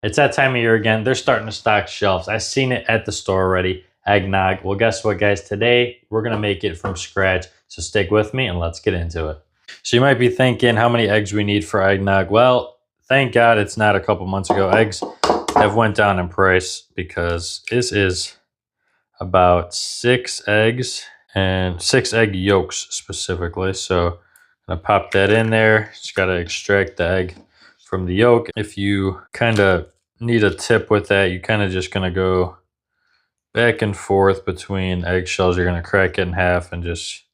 It's that time of year again. They're starting to stock shelves. I've seen it at the store already. Eggnog. Well, guess what, guys? Today, we're going to make it from scratch. So stick with me and let's get into it. So you might be thinking how many eggs we need for eggnog. Well, thank God it's not a couple months ago. Eggs have went down in price because this is about 6 eggs and 6 egg yolks specifically. So I'm going to pop that in there. Just got to extract the egg from the yolk. If you kind of need a tip with that, you kind of just going to go back and forth between eggshells. You're going to crack it in half and just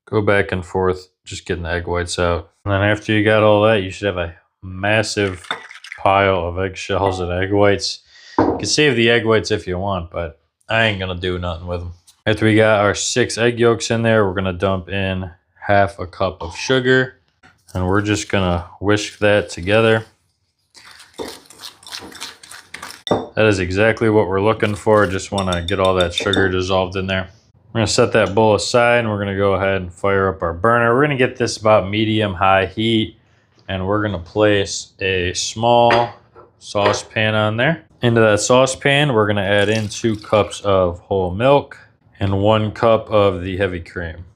go back and forth, just getting the egg whites out. And then after you got all that, you should have a massive pile of eggshells and egg whites. You can save the egg whites if you want, but I ain't going to do nothing with them. After we got our 6 egg yolks in there, we're going to dump in half a cup of sugar. And we're just gonna whisk that together. That is exactly what we're looking for. Just wanna get all that sugar dissolved in there. We're gonna set that bowl aside and we're gonna go ahead and fire up our burner. We're gonna get this about medium-high heat and we're gonna place a small saucepan on there. Into that saucepan, we're gonna add in 2 cups of whole milk and 1 cup of the heavy cream.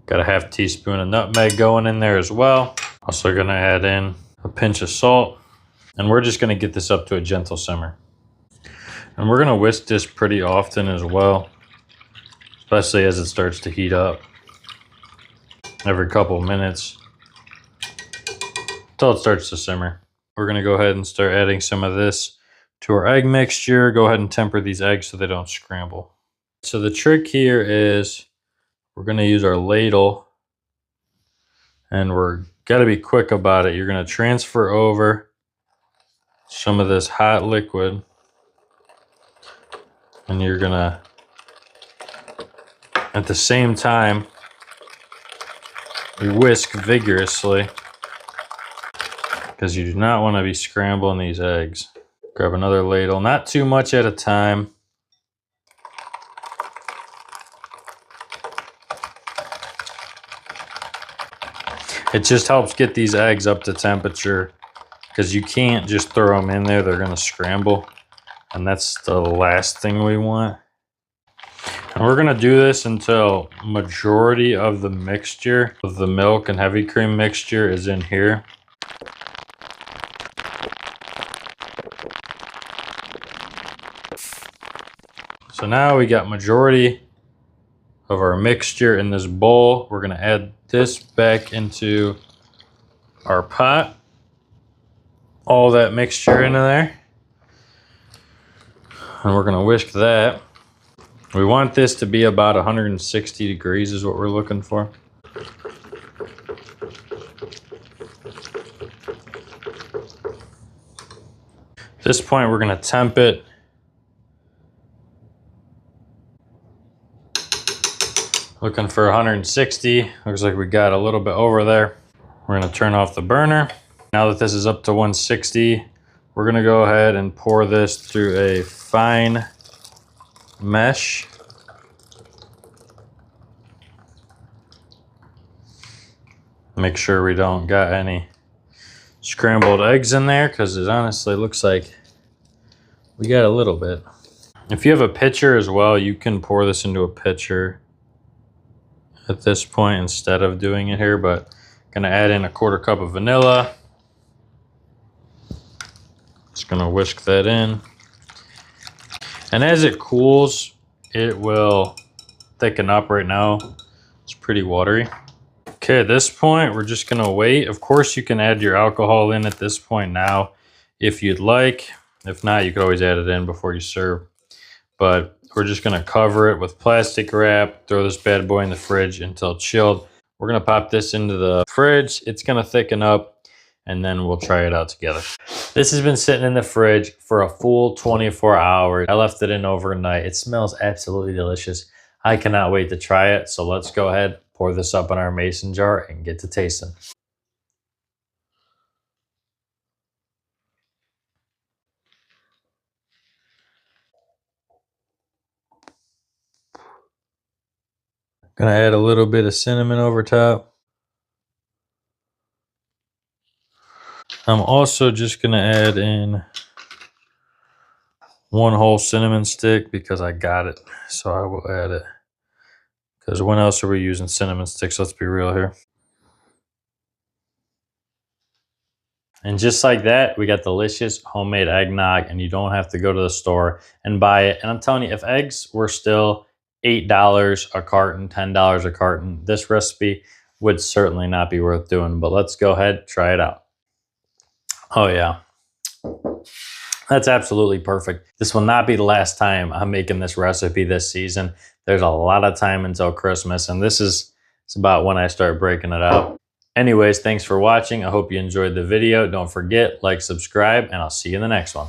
Got a half teaspoon of nutmeg going in there as well. Also gonna add in a pinch of salt. And we're just gonna get this up to a gentle simmer. And we're gonna whisk this pretty often as well, especially as it starts to heat up. Every couple of minutes until it starts to simmer. We're gonna go ahead and start adding some of this to our egg mixture. Go ahead and temper these eggs so they don't scramble. So the trick here is we're gonna use our ladle and we're gotta be quick about it. You're gonna transfer over some of this hot liquid and you're gonna, at the same time, whisk vigorously because you do not wanna be scrambling these eggs. Grab another ladle, not too much at a time. It just helps get these eggs up to temperature because you can't just throw them in there. They're gonna scramble. And that's the last thing we want. And we're gonna do this until majority of the mixture of the milk and heavy cream mixture is in here. So now we got majority of our mixture in this bowl. We're gonna add this back into our pot. All that mixture into there. And we're gonna whisk that. We want this to be about 160 degrees is what we're looking for. At this point, we're gonna temp it. Looking for 160. Looks like we got a little bit over there. We're gonna turn off the burner. Now that this is up to 160, we're gonna go ahead and pour this through a fine mesh. Make sure we don't got any scrambled eggs in there because it honestly looks like we got a little bit. If you have a pitcher as well, you can pour this into a pitcher at this point instead of doing it here, but I'm gonna add in a 1/4 cup of vanilla. Just gonna whisk that in. And as it cools, it will thicken up. Right now, it's pretty watery. Okay, at this point, we're just gonna wait. Of course, you can add your alcohol in at this point now if you'd like. If not, you could always add it in before you serve. But we're just gonna cover it with plastic wrap, throw this bad boy in the fridge until it's chilled. We're gonna pop this into the fridge. It's gonna thicken up and then we'll try it out together. This has been sitting in the fridge for a full 24 hours. I left it in overnight. It smells absolutely delicious. I cannot wait to try it. So let's go ahead, pour this up in our mason jar and get to tasting. Gonna add a little bit of cinnamon over top. I'm also just gonna add in 1 whole cinnamon stick because I got it. So I will add it. Because when else are we using cinnamon sticks? Let's be real here. And just like that, we got delicious homemade eggnog, and you don't have to go to the store and buy it. And I'm telling you, if eggs were still $8 a carton, $10 a carton, this recipe would certainly not be worth doing. But let's go ahead, try it out. Oh yeah, that's absolutely perfect. This will not be the last time I'm making this recipe this season. There's a lot of time until Christmas, and it's about when I start breaking it out. Anyways, thanks for watching. I hope you enjoyed the video. Don't forget, like, subscribe, and I'll see you in the next one.